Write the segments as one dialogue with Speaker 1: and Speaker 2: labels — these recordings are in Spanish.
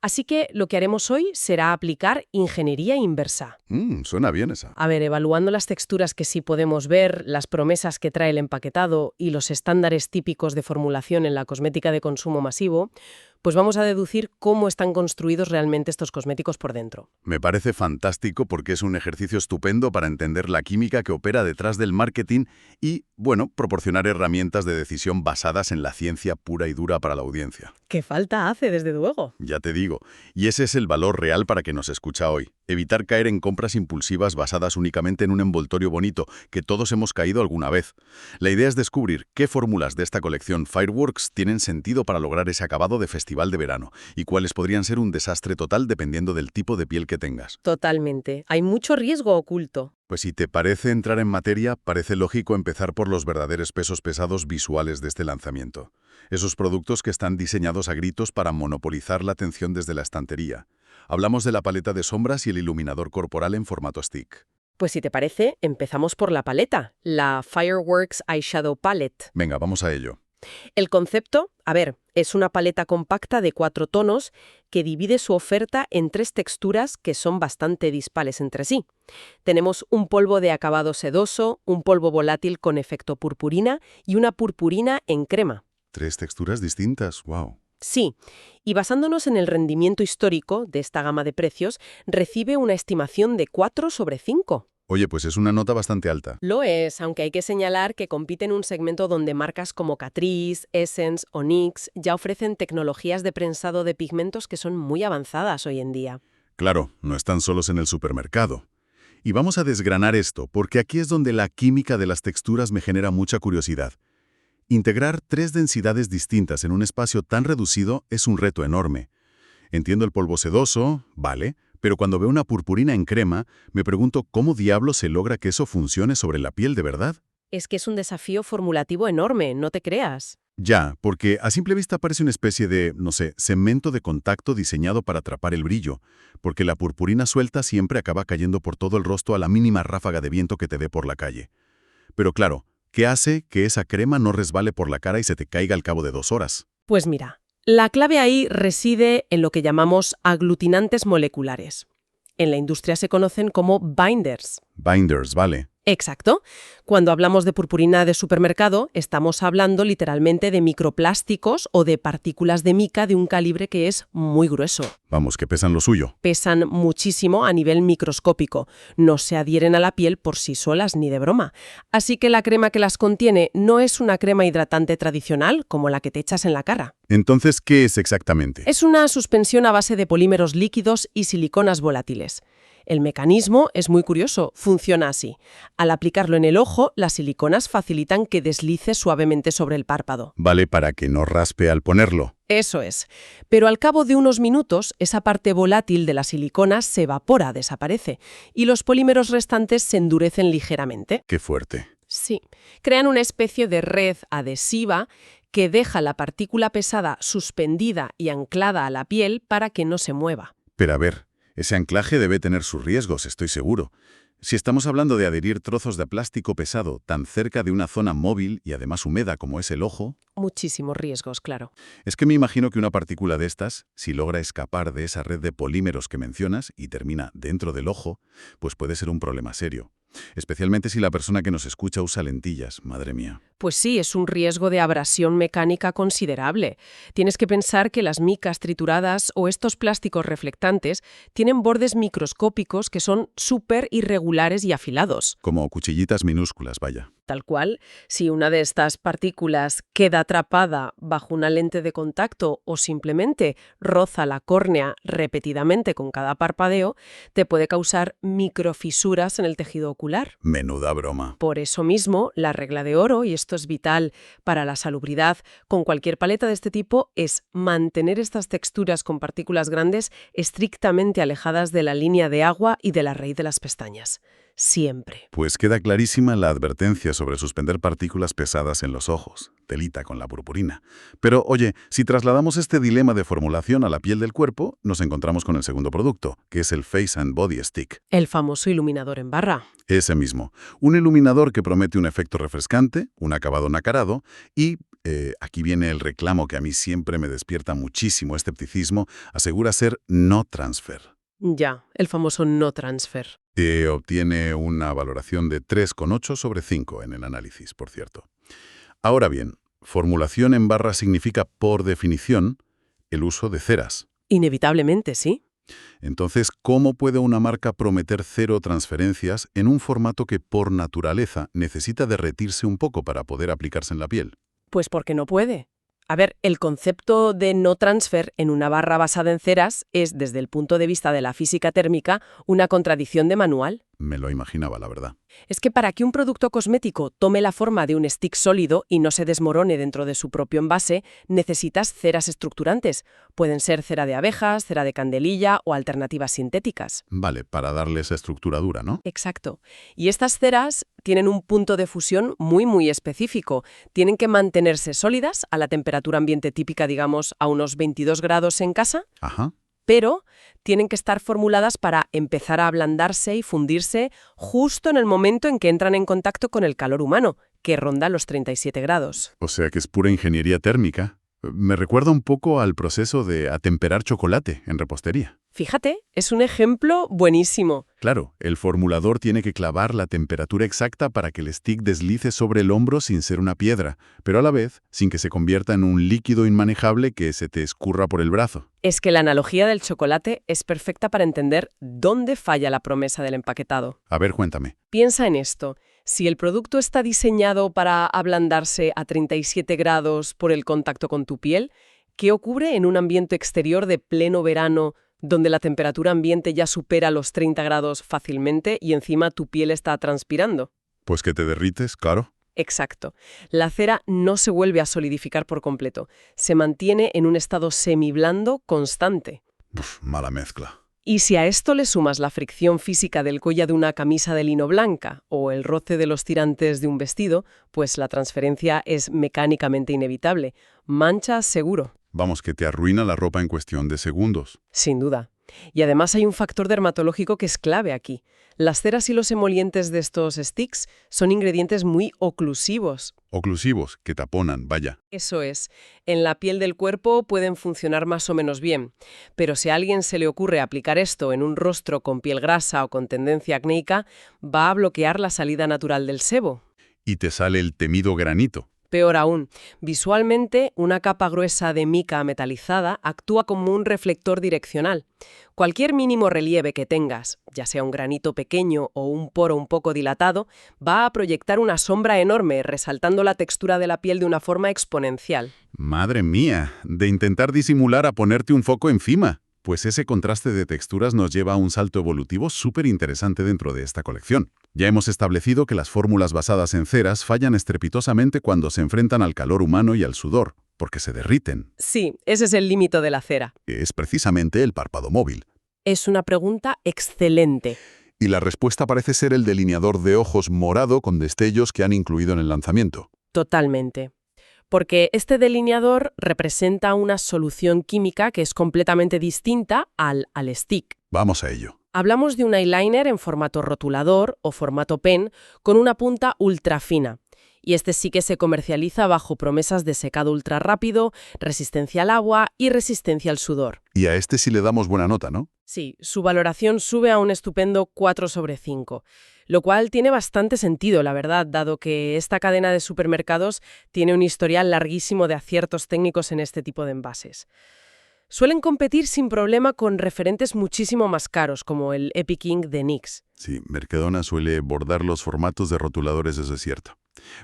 Speaker 1: Así que lo que haremos hoy será aplicar ingeniería inversa.
Speaker 2: Suena bien esa.
Speaker 1: A ver, evaluando las texturas que sí podemos ver, las promesas que trae el empaquetado y los estándares típicos de formulación en la cosmética de consumo masivo, pues vamos a deducir cómo están construidos realmente estos cosméticos por dentro.
Speaker 2: Me parece fantástico porque es un ejercicio estupendo para entender la química que opera detrás del marketing y, bueno, proporcionar herramientas de decisión basadas en la ciencia pura y dura para la audiencia.
Speaker 1: ¿Qué falta hace, desde luego?
Speaker 2: Ya te digo, y ese es el valor real para quien nos escucha hoy. Evitar caer en compras impulsivas basadas únicamente en un envoltorio bonito, que todos hemos caído alguna vez. La idea es descubrir qué fórmulas de esta colección Fireworks tienen sentido para lograr ese acabado de festival de verano y cuáles podrían ser un desastre total dependiendo del tipo de piel que tengas.
Speaker 1: Totalmente. Hay mucho riesgo oculto.
Speaker 2: Pues si te parece entrar en materia, parece lógico empezar por los verdaderos pesos pesados visuales de este lanzamiento. Esos productos que están diseñados a gritos para monopolizar la atención desde la estantería. Hablamos de la paleta de sombras y el iluminador corporal en formato stick.
Speaker 1: Pues si te parece, empezamos por la paleta, la Fireworks Eyeshadow Palette.
Speaker 2: Venga, vamos a ello.
Speaker 1: El concepto, a ver, es una paleta compacta de 4 tonos que divide su oferta en 3 texturas que son bastante dispares entre sí. Tenemos un polvo de acabado sedoso, un polvo volátil con efecto purpurina y una purpurina en crema.
Speaker 2: 3 texturas distintas, wow.
Speaker 1: Sí, y basándonos en el rendimiento histórico de esta gama de precios, recibe una estimación de 4/5.
Speaker 2: Oye, pues es una nota bastante alta.
Speaker 1: Lo es, aunque hay que señalar que compite en un segmento donde marcas como Catrice, Essence o NYX ya ofrecen tecnologías de prensado de pigmentos que son muy avanzadas hoy en día.
Speaker 2: Claro, no están solos en el supermercado. Y vamos a desgranar esto, porque aquí es donde la química de las texturas me genera mucha curiosidad. Integrar 3 densidades distintas en un espacio tan reducido es un reto enorme. Entiendo el polvo sedoso, vale, pero cuando veo una purpurina en crema, me pregunto cómo diablos se logra que eso funcione sobre la piel de verdad.
Speaker 1: Es que es un desafío formulativo enorme, no te creas.
Speaker 2: Ya, porque a simple vista parece una especie de, no sé, cemento de contacto diseñado para atrapar el brillo, porque la purpurina suelta siempre acaba cayendo por todo el rostro a la mínima ráfaga de viento que te dé por la calle. Pero claro, ¿qué hace que esa crema no resbale por la cara y se te caiga al cabo de 2 horas?
Speaker 1: Pues mira, la clave ahí reside en lo que llamamos aglutinantes moleculares. En la industria se conocen como binders.
Speaker 2: Binders, vale.
Speaker 1: Exacto. Cuando hablamos de purpurina de supermercado, estamos hablando literalmente de microplásticos o de partículas de mica de un calibre que es muy grueso.
Speaker 2: Vamos, que pesan lo suyo.
Speaker 1: Pesan muchísimo a nivel microscópico. No se adhieren a la piel por sí solas ni de broma. Así que la crema que las contiene no es una crema hidratante tradicional como la que te echas en la cara.
Speaker 2: Entonces, ¿qué es exactamente?
Speaker 1: Es una suspensión a base de polímeros líquidos y siliconas volátiles. El mecanismo es muy curioso, funciona así. Al aplicarlo en el ojo, las siliconas facilitan que deslice suavemente sobre el párpado.
Speaker 2: Vale, para que no raspe al ponerlo.
Speaker 1: Eso es. Pero al cabo de unos minutos, esa parte volátil de la silicona se evapora, desaparece, y los polímeros restantes se endurecen ligeramente.
Speaker 2: Qué fuerte.
Speaker 1: Sí. Crean una especie de red adhesiva que deja la partícula pesada suspendida y anclada a la piel para que no se mueva.
Speaker 2: Pero a ver, ese anclaje debe tener sus riesgos, estoy seguro. Si estamos hablando de adherir trozos de plástico pesado tan cerca de una zona móvil y además húmeda como es el ojo,
Speaker 1: Muchísimos riesgos, claro.
Speaker 2: es que me imagino que una partícula de estas, si logra escapar de esa red de polímeros que mencionas y termina dentro del ojo, pues puede ser un problema serio. Especialmente si la persona que nos escucha usa lentillas, madre mía.
Speaker 1: Pues sí, es un riesgo de abrasión mecánica considerable. Tienes que pensar que las micas trituradas o estos plásticos reflectantes tienen bordes microscópicos que son súper irregulares y afilados.
Speaker 2: Como cuchillitas minúsculas, vaya.
Speaker 1: Tal cual, si una de estas partículas queda atrapada bajo una lente de contacto o simplemente roza la córnea repetidamente con cada parpadeo, te puede causar microfisuras en el tejido ocular.
Speaker 2: Menuda broma.
Speaker 1: Por eso mismo, la regla de oro, y esto es vital para la salubridad con cualquier paleta de este tipo, es mantener estas texturas con partículas grandes estrictamente alejadas de la línea de agua y de la raíz de las pestañas. Siempre.
Speaker 2: Pues queda clarísima la advertencia sobre suspender partículas pesadas en los ojos. Telita con la purpurina. Pero, oye, si trasladamos este dilema de formulación a la piel del cuerpo, nos encontramos con el segundo producto, que es el Face and Body Stick.
Speaker 1: El famoso iluminador en barra.
Speaker 2: Ese mismo. Un iluminador que promete un efecto refrescante, un acabado nacarado y Aquí viene el reclamo que a mí siempre me despierta muchísimo escepticismo, asegura ser no transfer.
Speaker 1: Ya, el famoso no transfer.
Speaker 2: Obtiene una valoración de 3,8 sobre 5 en el análisis, por cierto. Ahora bien, formulación en barra significa, por definición, el uso de ceras.
Speaker 1: Inevitablemente, sí.
Speaker 2: Entonces, ¿cómo puede una marca prometer 0 transferencias en un formato que, por naturaleza, necesita derretirse un poco para poder aplicarse en la piel?
Speaker 1: Pues porque no puede. A ver, el concepto de no transfer en una barra basada en ceras es, desde el punto de vista de la física térmica, una contradicción de manual.
Speaker 2: Me lo imaginaba, la verdad.
Speaker 1: Es que para que un producto cosmético tome la forma de un stick sólido y no se desmorone dentro de su propio envase, necesitas ceras estructurantes. Pueden ser cera de abejas, cera de candelilla o alternativas sintéticas.
Speaker 2: Vale, para darle esa estructura dura, ¿no?
Speaker 1: Exacto. Y estas ceras tienen un punto de fusión muy específico. Tienen que mantenerse sólidas a la temperatura ambiente típica, digamos, a unos 22 grados en casa.
Speaker 2: Ajá.
Speaker 1: Pero tienen que estar formuladas para empezar a ablandarse y fundirse justo en el momento en que entran en contacto con el calor humano, que ronda los 37 grados.
Speaker 2: O sea que es pura ingeniería térmica. Me recuerda un poco al proceso de atemperar chocolate en repostería.
Speaker 1: Fíjate, es un ejemplo buenísimo.
Speaker 2: Claro, el formulador tiene que clavar la temperatura exacta para que el stick deslice sobre el hombro sin ser una piedra, pero a la vez sin que se convierta en un líquido inmanejable que se te escurra por el brazo.
Speaker 1: Es que la analogía del chocolate es perfecta para entender dónde falla la promesa del empaquetado.
Speaker 2: A ver, cuéntame.
Speaker 1: Piensa en esto. Si el producto está diseñado para ablandarse a 37 grados por el contacto con tu piel, ¿qué ocurre en un ambiente exterior de pleno verano donde la temperatura ambiente ya supera los 30 grados fácilmente y encima tu piel está transpirando?
Speaker 2: Pues que te derrites, claro.
Speaker 1: Exacto. La cera no se vuelve a solidificar por completo. Se mantiene en un estado semiblando constante.
Speaker 2: Mala mezcla.
Speaker 1: Y si a esto le sumas la fricción física del collar de una camisa de lino blanca o el roce de los tirantes de un vestido, pues la transferencia es mecánicamente inevitable. Mancha seguro.
Speaker 2: Vamos, que te arruina la ropa en cuestión de segundos.
Speaker 1: Sin duda. Y además hay un factor dermatológico que es clave aquí. Las ceras y los emolientes de estos sticks son ingredientes muy oclusivos.
Speaker 2: Oclusivos, que taponan, vaya.
Speaker 1: Eso es. En la piel del cuerpo pueden funcionar más o menos bien, pero si a alguien se le ocurre aplicar esto en un rostro con piel grasa o con tendencia acnéica, va a bloquear la salida natural del sebo.
Speaker 2: Y te sale el temido granito.
Speaker 1: Peor aún, visualmente, una capa gruesa de mica metalizada actúa como un reflector direccional. Cualquier mínimo relieve que tengas, ya sea un granito pequeño o un poro un poco dilatado, va a proyectar una sombra enorme, resaltando la textura de la piel de una forma exponencial.
Speaker 2: Madre mía, de intentar disimular a ponerte un foco encima. Pues ese contraste de texturas nos lleva a un salto evolutivo súper interesante dentro de esta colección. Ya hemos establecido que las fórmulas basadas en ceras fallan estrepitosamente cuando se enfrentan al calor humano y al sudor, porque se derriten.
Speaker 1: Sí, ese es el límite de la cera.
Speaker 2: Es precisamente el párpado móvil.
Speaker 1: Es una pregunta excelente.
Speaker 2: Y la respuesta parece ser el delineador de ojos morado con destellos que han incluido en el lanzamiento.
Speaker 1: Totalmente. Porque este delineador representa una solución química que es completamente distinta al stick.
Speaker 2: Vamos a ello.
Speaker 1: Hablamos de un eyeliner en formato rotulador o formato pen con una punta ultra fina. Y este sí que se comercializa bajo promesas de secado ultra rápido, resistencia al agua y resistencia al sudor.
Speaker 2: Y a este sí le damos buena nota, ¿no?
Speaker 1: Sí, su valoración sube a un estupendo 4 sobre 5, lo cual tiene bastante sentido, la verdad, dado que esta cadena de supermercados tiene un historial larguísimo de aciertos técnicos en este tipo de envases. Suelen competir sin problema con referentes muchísimo más caros, como el Epic Ink de NYX.
Speaker 2: Sí, Mercadona suele bordar los formatos de rotuladores, eso es cierto.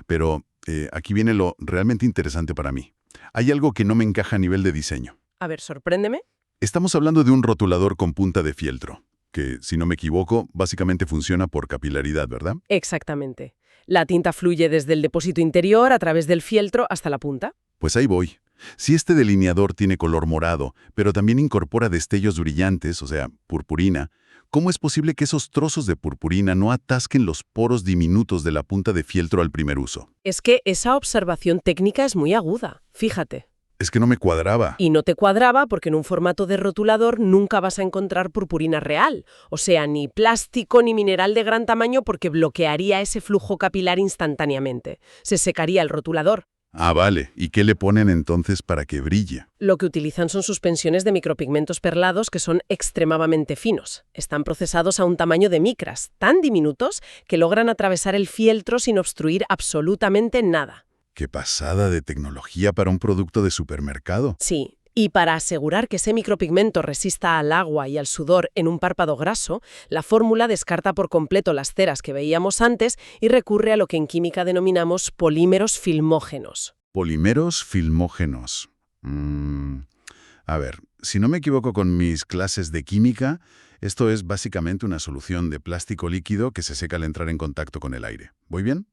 Speaker 2: Pero aquí viene lo realmente interesante para mí. Hay algo que no me encaja a nivel de diseño.
Speaker 1: A ver, sorpréndeme.
Speaker 2: Estamos hablando de un rotulador con punta de fieltro, que, si no me equivoco, básicamente funciona por capilaridad, ¿verdad?
Speaker 1: Exactamente. La tinta fluye desde el depósito interior a través del fieltro hasta la punta.
Speaker 2: Pues ahí voy. Si este delineador tiene color morado, pero también incorpora destellos brillantes, o sea, purpurina, ¿cómo es posible que esos trozos de purpurina no atasquen los poros diminutos de la punta de fieltro al primer uso?
Speaker 1: Es que esa observación técnica es muy aguda, fíjate.
Speaker 2: Es que no me cuadraba.
Speaker 1: Y no te cuadraba porque en un formato de rotulador nunca vas a encontrar purpurina real, o sea, ni plástico ni mineral de gran tamaño porque bloquearía ese flujo capilar instantáneamente. Se secaría el rotulador.
Speaker 2: Ah, vale. ¿Y qué le ponen entonces para que brille?
Speaker 1: Lo que utilizan son suspensiones de micropigmentos perlados que son extremadamente finos. Están procesados a un tamaño de micras, tan diminutos que logran atravesar el fieltro sin obstruir absolutamente nada.
Speaker 2: ¡Qué pasada de tecnología para un producto de supermercado!
Speaker 1: Sí, y para asegurar que ese micropigmento resista al agua y al sudor en un párpado graso, la fórmula descarta por completo las ceras que veíamos antes y recurre a lo que en química denominamos polímeros filmógenos.
Speaker 2: Polímeros filmógenos. A ver, si no me equivoco con mis clases de química, esto es básicamente una solución de plástico líquido que se seca al entrar en contacto con el aire. ¿Voy bien?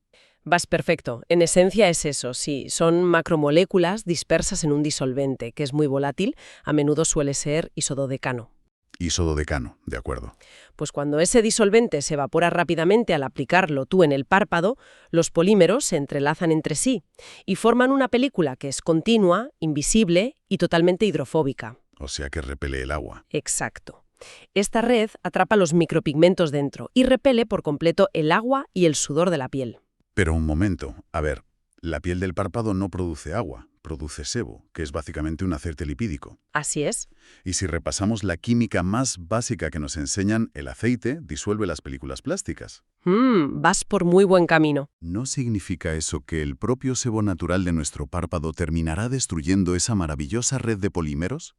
Speaker 1: Vas perfecto. En esencia es eso, sí. Son macromoléculas dispersas en un disolvente, que es muy volátil, a menudo suele ser isododecano.
Speaker 2: Isododecano, de acuerdo.
Speaker 1: Pues cuando ese disolvente se evapora rápidamente al aplicarlo tú en el párpado, los polímeros se entrelazan entre sí y forman una película que es continua, invisible y totalmente hidrofóbica.
Speaker 2: O sea que repele el agua.
Speaker 1: Exacto. Esta red atrapa los micropigmentos dentro y repele por completo el agua y el sudor de la piel.
Speaker 2: Pero un momento, a ver, la piel del párpado no produce agua, produce sebo, que es básicamente un aceite lipídico.
Speaker 1: Así es.
Speaker 2: Y si repasamos la química más básica que nos enseñan, el aceite disuelve las películas plásticas.
Speaker 1: Vas por muy buen camino.
Speaker 2: ¿No significa eso que el propio sebo natural de nuestro párpado terminará destruyendo esa maravillosa red de polímeros?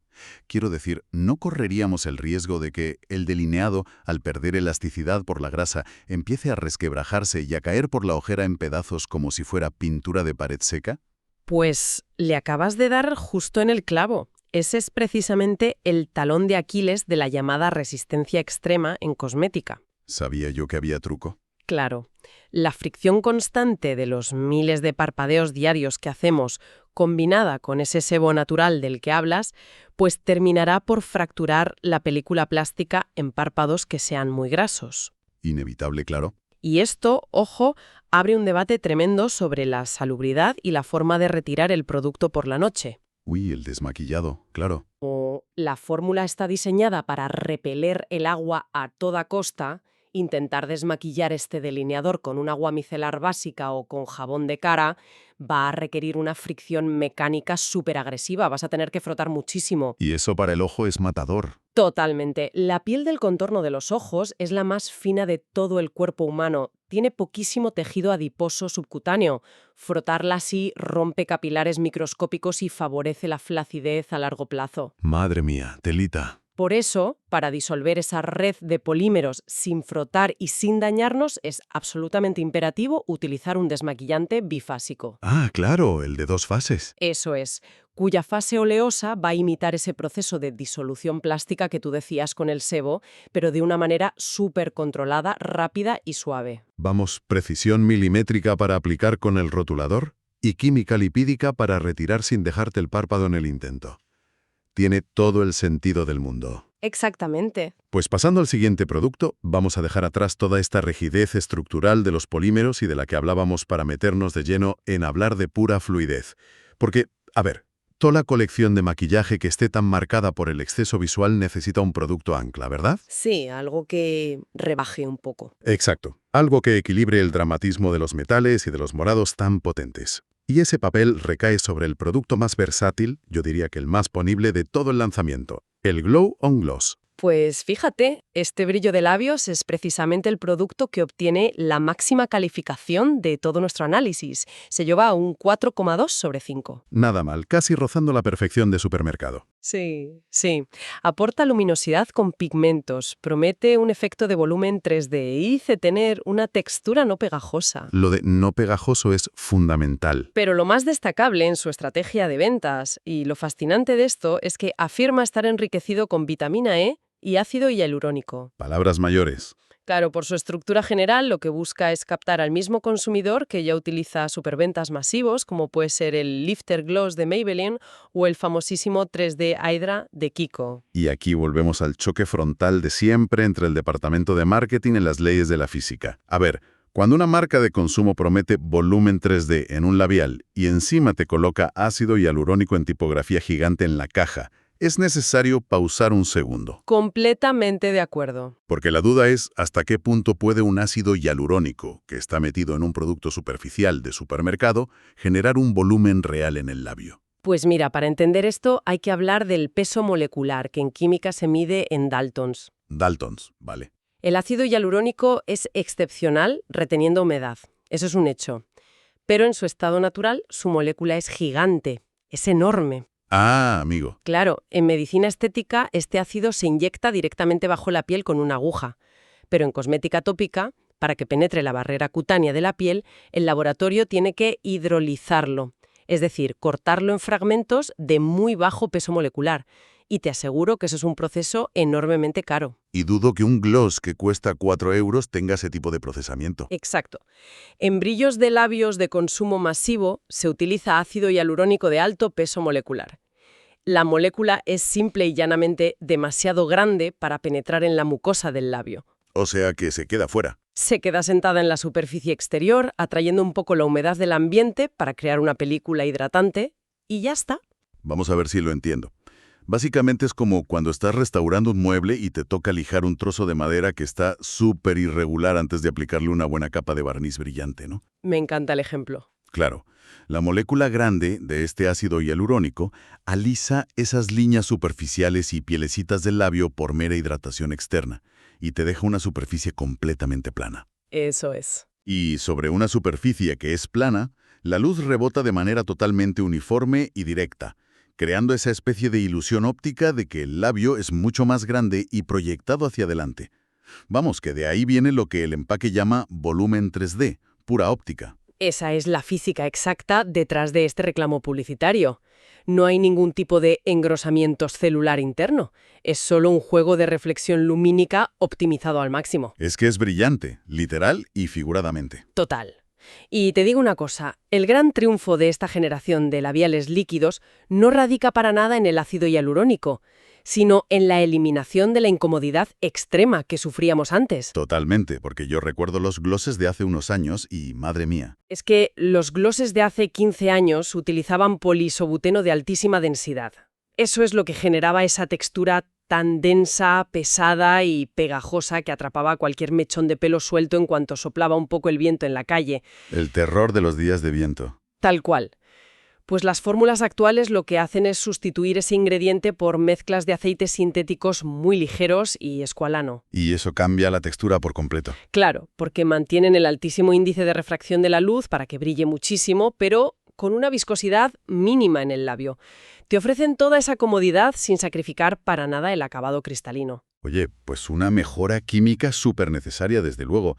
Speaker 2: Quiero decir, ¿no correríamos el riesgo de que el delineado, al perder elasticidad por la grasa, empiece a resquebrajarse y a caer por la ojera en pedazos como si fuera pintura de pared seca?
Speaker 1: Pues le acabas de dar justo en el clavo. Ese es precisamente el talón de Aquiles de la llamada resistencia extrema en cosmética.
Speaker 2: ¿Sabía yo que había truco?
Speaker 1: Claro, la fricción constante de los miles de parpadeos diarios que hacemos, combinada con ese sebo natural del que hablas, pues terminará por fracturar la película plástica en párpados que sean muy grasos.
Speaker 2: Inevitable, claro.
Speaker 1: Y esto, ojo, abre un debate tremendo sobre la salubridad y la forma de retirar el producto por la noche.
Speaker 2: Uy, el desmaquillado, claro.
Speaker 1: O la fórmula está diseñada para repeler el agua a toda costa. Intentar desmaquillar este delineador con un agua micelar básica o con jabón de cara va a requerir una fricción mecánica súper agresiva. Vas a tener que frotar muchísimo.
Speaker 2: Y eso para el ojo es matador.
Speaker 1: Totalmente. La piel del contorno de los ojos es la más fina de todo el cuerpo humano. Tiene poquísimo tejido adiposo subcutáneo. Frotarla así rompe capilares microscópicos y favorece la flacidez a largo plazo.
Speaker 2: Madre mía, telita.
Speaker 1: Por eso, para disolver esa red de polímeros sin frotar y sin dañarnos, es absolutamente imperativo utilizar un desmaquillante bifásico.
Speaker 2: Ah, claro, el de 2 fases.
Speaker 1: Eso es, cuya fase oleosa va a imitar ese proceso de disolución plástica que tú decías con el sebo, pero de una manera súper controlada, rápida y suave.
Speaker 2: Vamos, precisión milimétrica para aplicar con el rotulador y química lipídica para retirar sin dejarte el párpado en el intento. Tiene todo el sentido del mundo.
Speaker 1: Exactamente.
Speaker 2: Pues pasando al siguiente producto, vamos a dejar atrás toda esta rigidez estructural de los polímeros y de la que hablábamos para meternos de lleno en hablar de pura fluidez. Porque, a ver, toda la colección de maquillaje que esté tan marcada por el exceso visual necesita un producto ancla, ¿verdad?
Speaker 1: Sí, algo que rebaje un poco.
Speaker 2: Exacto. Algo que equilibre el dramatismo de los metales y de los morados tan potentes. Y ese papel recae sobre el producto más versátil, yo diría que el más ponible de todo el lanzamiento, el Glow On Gloss.
Speaker 1: Pues fíjate, este brillo de labios es precisamente el producto que obtiene la máxima calificación de todo nuestro análisis. Se lleva un 4,2 sobre 5.
Speaker 2: Nada mal, casi rozando la perfección de supermercado.
Speaker 1: Sí. Aporta luminosidad con pigmentos, promete un efecto de volumen 3D y dice tener una textura no pegajosa.
Speaker 2: Lo de no pegajoso es fundamental.
Speaker 1: Pero lo más destacable en su estrategia de ventas y lo fascinante de esto es que afirma estar enriquecido con vitamina E y ácido hialurónico.
Speaker 2: Palabras mayores.
Speaker 1: Claro, por su estructura general, lo que busca es captar al mismo consumidor que ya utiliza superventas masivos, como puede ser el Lifter Gloss de Maybelline o el famosísimo 3D Hydra de Kiko.
Speaker 2: Y aquí volvemos al choque frontal de siempre entre el departamento de marketing y las leyes de la física. A ver, cuando una marca de consumo promete volumen 3D en un labial y encima te coloca ácido hialurónico en tipografía gigante en la caja, es necesario pausar un segundo.
Speaker 1: Completamente de acuerdo.
Speaker 2: Porque la duda es hasta qué punto puede un ácido hialurónico, que está metido en un producto superficial de supermercado, generar un volumen real en el labio.
Speaker 1: Pues mira, para entender esto hay que hablar del peso molecular, que en química se mide en daltons.
Speaker 2: Daltons, vale.
Speaker 1: El ácido hialurónico es excepcional reteniendo humedad. Eso es un hecho. Pero en su estado natural, su molécula es gigante, es enorme.
Speaker 2: Ah, amigo.
Speaker 1: Claro, en medicina estética este ácido se inyecta directamente bajo la piel con una aguja. Pero en cosmética tópica, para que penetre la barrera cutánea de la piel, el laboratorio tiene que hidrolizarlo. Es decir, cortarlo en fragmentos de muy bajo peso molecular. Y te aseguro que eso es un proceso enormemente caro.
Speaker 2: Y dudo que un gloss que cuesta 4 euros tenga ese tipo de procesamiento.
Speaker 1: Exacto. En brillos de labios de consumo masivo se utiliza ácido hialurónico de alto peso molecular. La molécula es simple y llanamente demasiado grande para penetrar en la mucosa del labio.
Speaker 2: O sea que se queda fuera.
Speaker 1: Se queda sentada en la superficie exterior, atrayendo un poco la humedad del ambiente para crear una película hidratante, y ya está.
Speaker 2: Vamos a ver si lo entiendo. Básicamente es como cuando estás restaurando un mueble y te toca lijar un trozo de madera que está súper irregular antes de aplicarle una buena capa de barniz brillante, ¿no?
Speaker 1: Me encanta el ejemplo.
Speaker 2: Claro, la molécula grande de este ácido hialurónico alisa esas líneas superficiales y pielecitas del labio por mera hidratación externa y te deja una superficie completamente plana.
Speaker 1: Eso es.
Speaker 2: Y sobre una superficie que es plana, la luz rebota de manera totalmente uniforme y directa, creando esa especie de ilusión óptica de que el labio es mucho más grande y proyectado hacia adelante. Vamos, que de ahí viene lo que el empaque llama volumen 3D, pura óptica.
Speaker 1: Esa es la física exacta detrás de este reclamo publicitario. No hay ningún tipo de engrosamiento celular interno. Es solo un juego de reflexión lumínica optimizado al máximo.
Speaker 2: Es que es brillante, literal y figuradamente.
Speaker 1: Total. Y te digo una cosa, el gran triunfo de esta generación de labiales líquidos no radica para nada en el ácido hialurónico, sino en la eliminación de la incomodidad extrema que sufríamos antes.
Speaker 2: Totalmente, porque yo recuerdo los glosses de hace unos años y, madre mía.
Speaker 1: Es que los glosses de hace 15 años utilizaban poliisobuteno de altísima densidad. Eso es lo que generaba esa textura tan densa, pesada y pegajosa que atrapaba cualquier mechón de pelo suelto en cuanto soplaba un poco el viento en la calle.
Speaker 2: El terror de los días de viento.
Speaker 1: Tal cual. Pues las fórmulas actuales lo que hacen es sustituir ese ingrediente por mezclas de aceites sintéticos muy ligeros y escualano.
Speaker 2: Y eso cambia la textura por completo.
Speaker 1: Claro, porque mantienen el altísimo índice de refracción de la luz para que brille muchísimo, pero con una viscosidad mínima en el labio. Te ofrecen toda esa comodidad sin sacrificar para nada el acabado cristalino.
Speaker 2: Oye, pues una mejora química súper necesaria, desde luego,